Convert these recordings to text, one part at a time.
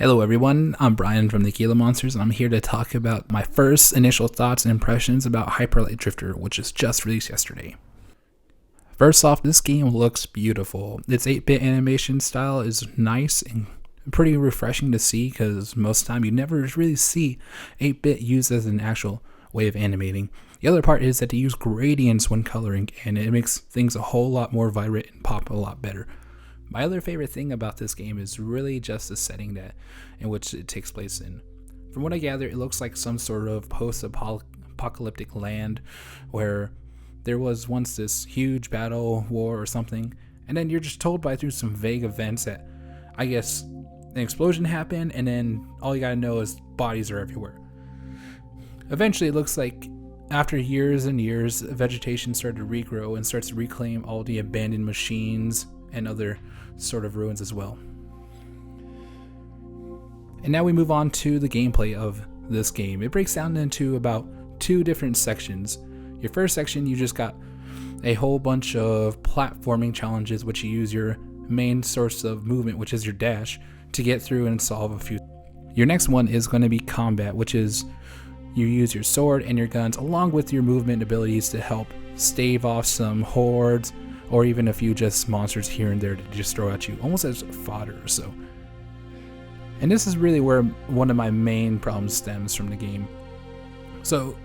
Hello everyone, I'm Brian from the Gila Monsters, and I'm here to talk about my first initial thoughts and impressions about Hyper Light Drifter, which is just released yesterday. First off, this game looks beautiful. Its 8-bit animation style is nice and pretty refreshing to see, because most of the time you never really see 8-bit used as an actual way of animating. The other part is that they use gradients when coloring, and it makes things a whole lot more vibrant and pop a lot better. My other favorite thing about this game is really just the setting in which it takes place in. From what I gather, it looks like some sort of post-apocalyptic land where there was once this huge battle, war, or something, and then you're just told through some vague events that, I guess, an explosion happened, and then all you gotta know is bodies are everywhere. Eventually, it looks like after years and years, vegetation started to regrow and starts to reclaim all the abandoned machines and other sort of ruins as well. And now we move on to the gameplay of this game. It breaks down into about two different sections. Your first section, you just got a whole bunch of platforming challenges, which you use your main source of movement, which is your dash, to get through and solve a few. Your next one is going to be combat, which is you use your sword and your guns along with your movement abilities to help stave off some hordes or even a few just monsters here and there to just throw at you, almost as fodder or so. And this is really where one of my main problems stems from the game. So,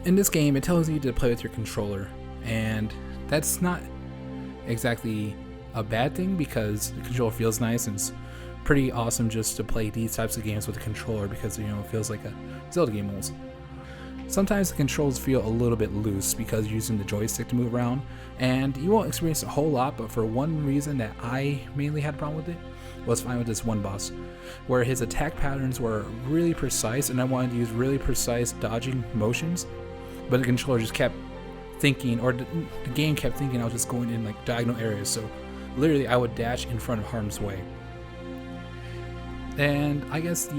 in this game, it tells you to play with your controller, and that's not exactly a bad thing because the controller feels nice and it's pretty awesome just to play these types of games with a controller because, it feels like a Zelda game almost. Sometimes the controls feel a little bit loose because you're using the joystick to move around, and you won't experience a whole lot, but for one reason that I mainly had a problem with it was fine with this one boss, where his attack patterns were really precise and I wanted to use really precise dodging motions, but the controller just kept thinking, or the game kept thinking I was just going in like diagonal areas, so literally I would dash in front of harm's way. And I guess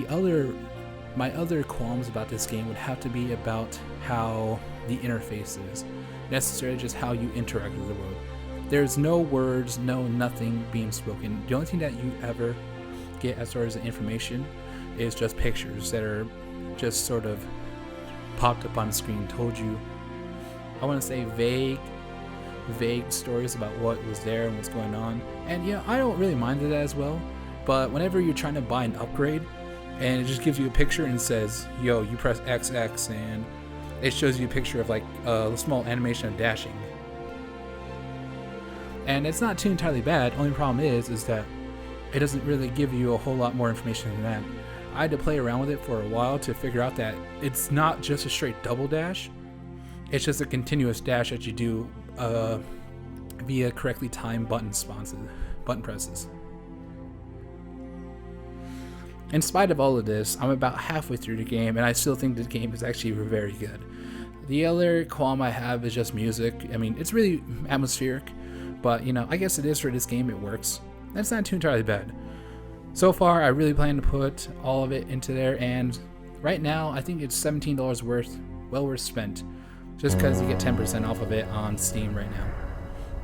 my other qualms about this game would have to be about how the interface is, necessarily just how you interact with the world. There's no words, nothing being spoken. The only thing that you ever get as far as the information is just pictures that are just sort of popped up on the screen, told you, I want to say vague stories about what was there and what's going on. And I don't really mind it as well, but whenever you're trying to buy an upgrade, and it just gives you a picture and says, yo, you press XX, and it shows you a picture of like a small animation of dashing. And it's not too entirely bad. Only problem is that it doesn't really give you a whole lot more information than that. I had to play around with it for a while to figure out that it's not just a straight double dash. It's just a continuous dash that you do via correctly timed button presses. In spite of all of this, I'm about halfway through the game, and I still think the game is actually very good. The other qualm I have is just music. I mean, it's really atmospheric, but I guess it is for this game, it works. That's not too entirely bad. So far, I really plan to put all of it into there, and right now, I think it's $17 well worth spent, just because you get 10% off of it on Steam right now.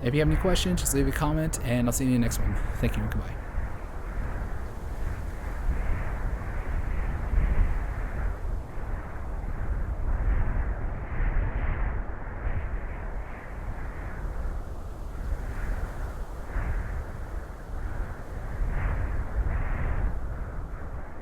If you have any questions, just leave a comment, and I'll see you in the next one. Thank you, and goodbye.